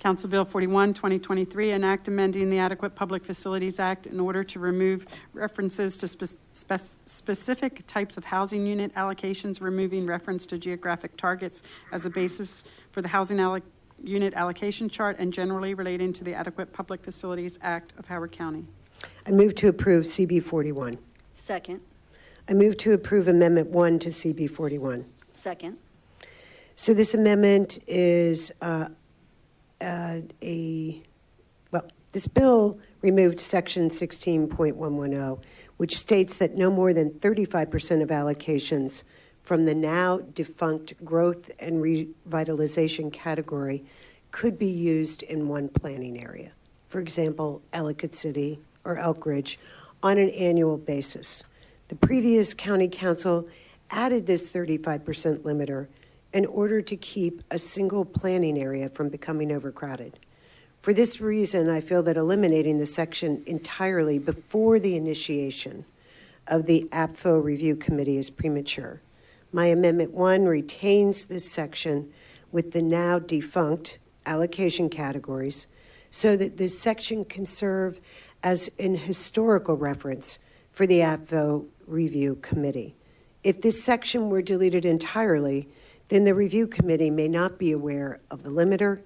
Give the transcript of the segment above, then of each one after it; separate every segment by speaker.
Speaker 1: Council Bill 41, 2023, an act amending the Adequate Public Facilities Act in order to remove references to specific types of housing unit allocations, removing reference to geographic targets as a basis for the housing unit allocation chart, and generally relating to the Adequate Public Facilities Act of Howard County.
Speaker 2: I move to approve CB 41.
Speaker 3: Second.
Speaker 2: I move to approve Amendment 1 to CB 41.
Speaker 3: Second.
Speaker 2: So this amendment is this bill removed Section 16.110, which states that no more than 35% of allocations from the now defunct growth and revitalization category could be used in one planning area. For example, Ellicott City or Elk Ridge on an annual basis. The previous county council added this 35% limiter in order to keep a single planning area from becoming overcrowded. For this reason, I feel that eliminating the section entirely before the initiation of the APFO review committee is premature. My Amendment 1 retains this section with the now defunct allocation categories so that this section can serve as an historical reference for the APFO review committee. If this section were deleted entirely, then the review committee may not be aware of the limiter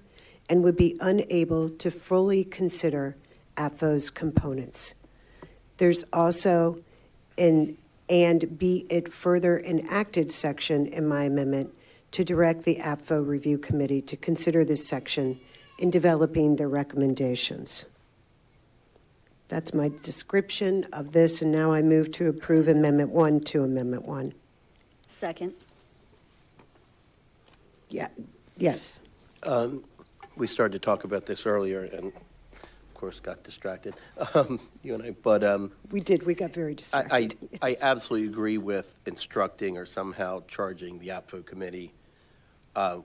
Speaker 2: and would be unable to fully consider APFO's components. There's also an "and be it further enacted" section in my amendment to direct the APFO review committee to consider this section in developing their recommendations. That's my description of this, and now I move to approve Amendment 1 to Amendment 1.
Speaker 3: Second.
Speaker 2: Yeah. Yes.
Speaker 4: We started to talk about this earlier and, of course, got distracted, you and I. But
Speaker 2: We did. We got very distracted.
Speaker 4: I absolutely agree with instructing or somehow charging the APFO committee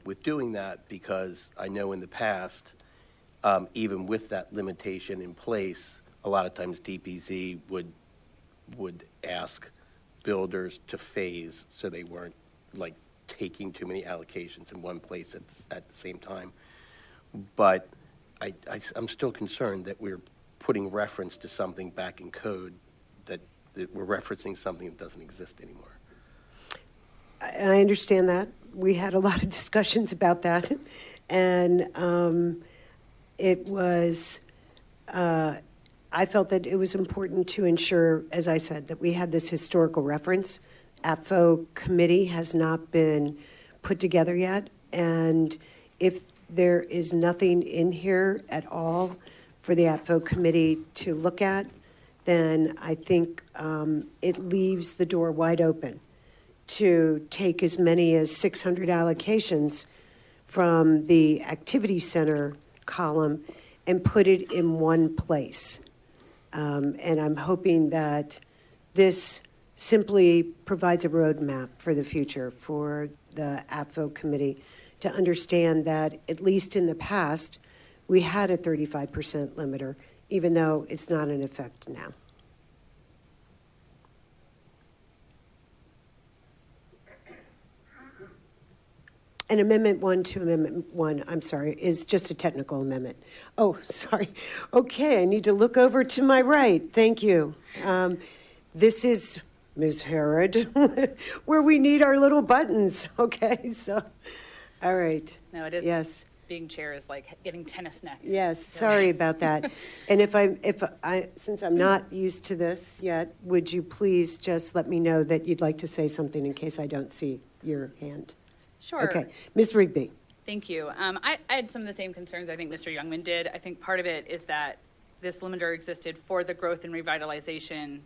Speaker 4: with doing that, because I know in the past, even with that limitation in place, a lot of times DPZ would ask builders to phase so they weren't like taking too many allocations in one place at the same time. But I'm still concerned that we're putting reference to something back in code that we're referencing something that doesn't exist anymore.
Speaker 2: I understand that. We had a lot of discussions about that. And it was, I felt that it was important to ensure, as I said, that we had this historical reference. APFO committee has not been put together yet. And if there is nothing in here at all for the APFO committee to look at, then I think it leaves the door wide open to take as many as 600 allocations from the activity center column and put it in one place. And I'm hoping that this simply provides a roadmap for the future for the APFO committee to understand that, at least in the past, we had a 35% limiter, even though it's not in effect now. And Amendment 1 to Amendment 1, I'm sorry, is just a technical amendment. Oh, sorry. Okay, I need to look over to my right. Thank you. This is Ms. Herod, where we need our little buttons. Okay, so, all right.
Speaker 5: No, it is.
Speaker 2: Yes.
Speaker 5: Being chair is like getting tennis neck.
Speaker 2: Yes, sorry about that. And if I, since I'm not used to this yet, would you please just let me know that you'd like to say something in case I don't see your hand?
Speaker 5: Sure.
Speaker 2: Okay, Ms. Rigby.
Speaker 5: Thank you. I had some of the same concerns I think Mr. Youngman did. I think part of it is that this limiter existed for the growth and revitalization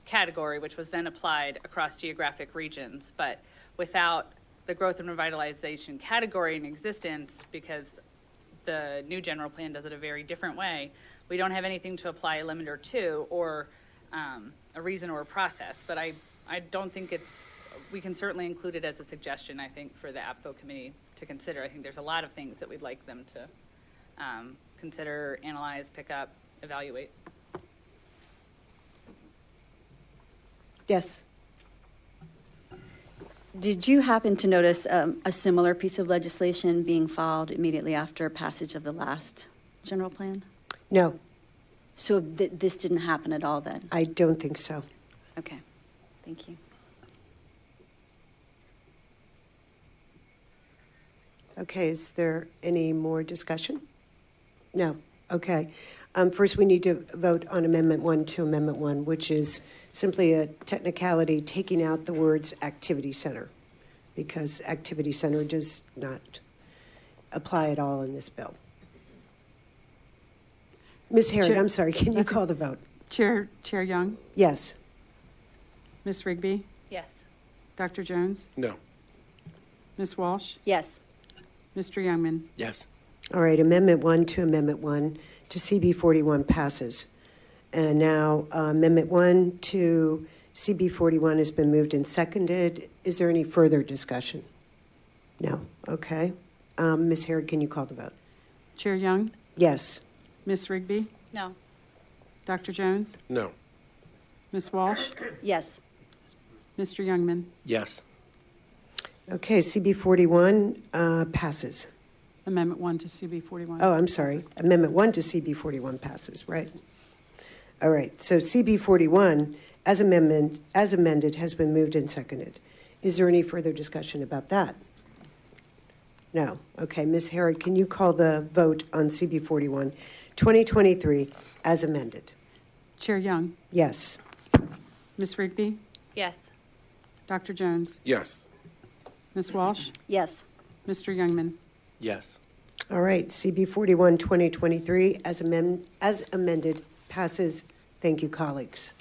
Speaker 5: category, which was then applied across geographic regions. But without the growth and revitalization category in existence, because the new general plan does it a very different way, we don't have anything to apply a limiter to, or a reason or a process. But I don't think we can certainly include it as a suggestion, I think, for the APFO committee to consider. I think there's a lot of things that we'd like them to consider, analyze, pick up, evaluate.
Speaker 2: Yes.
Speaker 3: Did you happen to notice a similar piece of legislation being filed immediately after passage of the last general plan?
Speaker 2: No,
Speaker 3: So this didn't happen at all then?
Speaker 2: I don't think so.
Speaker 3: Okay, thank you.
Speaker 2: Okay, is there any more discussion? No, okay. First, we need to vote on Amendment 1 to Amendment 1, which is simply a technicality, taking out the words activity center, because activity center does not apply at all in this bill. Ms. Herod,
Speaker 1: Chair-
Speaker 2: I'm sorry, can you
Speaker 1: That's-
Speaker 2: call the vote?
Speaker 1: Chair Young,
Speaker 2: Yes.
Speaker 1: Ms. Rigby,
Speaker 5: Yes.
Speaker 1: Dr. Jones,
Speaker 6: No.
Speaker 1: Ms. Walsh,
Speaker 3: Yes,
Speaker 1: Mr. Youngman.
Speaker 6: Yes.
Speaker 2: All right, Amendment 1 to Amendment 1 to CB 41 passes. And now Amendment 1 to CB 41 has been moved and seconded. Is there any further discussion? No, okay. Ms. Herod, can you call the vote?
Speaker 1: Chair Young,
Speaker 2: Yes.
Speaker 1: Ms. Rigby,
Speaker 5: No.
Speaker 1: Dr. Jones,
Speaker 6: No.
Speaker 1: Ms. Walsh,
Speaker 3: yes,
Speaker 1: Mr. Youngman.
Speaker 6: Yes.
Speaker 2: Okay, CB 41 passes.
Speaker 1: Amendment 1 to CB 41.
Speaker 2: Oh, I'm sorry.
Speaker 1: passes.
Speaker 2: Amendment 1 to CB 41 passes, right? All right, so CB 41, as amended, has been moved and seconded. Is there any further discussion about that? No. Okay, Ms. Herod, can you call the vote on CB 41, 2023, as amended?
Speaker 1: Chair Young,
Speaker 2: Yes.
Speaker 1: Ms. Rigby,
Speaker 5: Yes.
Speaker 1: Dr. Jones,
Speaker 6: Yes.
Speaker 1: Ms. Walsh,
Speaker 3: yes.
Speaker 1: Mr. Youngman.
Speaker 6: Yes.
Speaker 2: All right, CB 41, 2023, as amended, passes. Thank you, colleagues.